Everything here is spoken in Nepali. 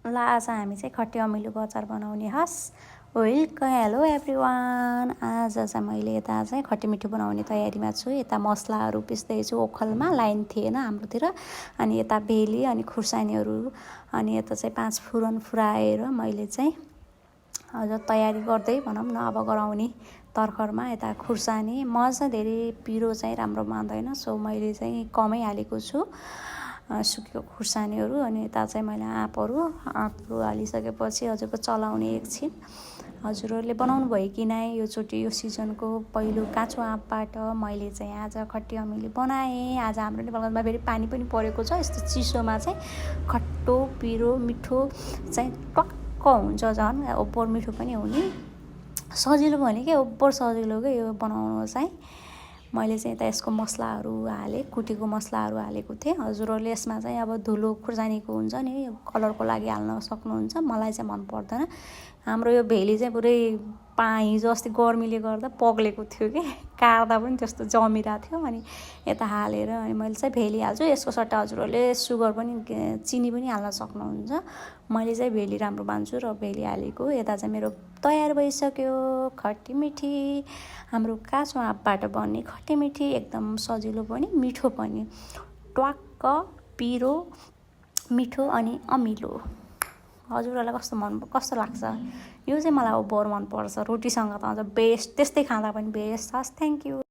ल आज हामी चाहिँ खट्टी अमिलोको अचार बनाउने हस्। Welcome, hello everyone. आज चाहिँ मैले यता चाहिँ खट्टी मिठो बनाउने तयारीमा छु। यता मसलाहरू पिस्दैछु, ओखलमा लाइन थिएन हाम्रोतिर। अनि यता भेली अनि खुर्सानीहरू, अनि यता चाहिँ 5 फुरन फुराएर मैले चाहिँ अझ तयारी गर्दै भनौँ न अब गराउने तर्खरमा। यता खुर्सानी म चाहिँ धेरै पिरो चाहिँ राम्रो मान्दैन, सो मैले चाहिँ कमै हालेको छु सुकेको खुर्सानीहरू। अनि यता चाहिँ मैले आँपहरू हालिसकेपछि हजुरको चलाउने एकछिन। हजुरहरूले बनाउनु भयो कि नै योचोटि यो सिजनको पहिलो काँचो आँपबाट मैले चाहिँ आज खट्टी अमिलो बनाएँ। आज हाम्रो नेपालमा फेरि पानी पनि परेको छ, यस्तो चिसोमा चाहिँ खट्टो पिरो मिठो चाहिँ टक्क हुन्छ। झन् ओभर मिठो पनि हुने, सजिलो भने के ओभर सजिलो के यो बनाउनु चाहिँ। मैले चाहिँ यता यसको मसलाहरू हालेँ, कुटेको मसलाहरू हालेको थिएँ। हजुरहरूले यसमा चाहिँ अब धुलो खुर्सानीको हुन्छ नि, कलरको लागि हाल्न सक्नुहुन्छ, मलाई चाहिँ मन पर्दैन। हाम्रो यो भेली चाहिँ पुरै हिजो अस्ति गर्मीले गर्दा पग्लेको थियो कि, काट्दा पनि त्यस्तो जमिरहेको थियो। अनि यता हालेर अनि मैले चाहिँ भेली हाल्छु। यसको सट्टा हजुरहरूले सुगर पनि चिनी पनि हाल्न सक्नुहुन्छ। मैले चाहिँ भेली राम्रो मान्छु र भेली हालेको। यता चाहिँ मेरो तयार भइसक्यो खट्टी मिठी, हाम्रो काँचो आँपबाट बन्ने खट्टी मिठी, एकदम सजिलो पनि मिठो पनि, ट्वाक्क पिरो मिठो अनि अमिलो। हजुरहरूलाई कस्तो लाग्छ? यो चाहिँ मलाई ओभर मनपर्छ, रोटीसँग त अझ बेस्ट, त्यस्तै खाँदा पनि बेस्ट। हस्, थ्याङ्क यू।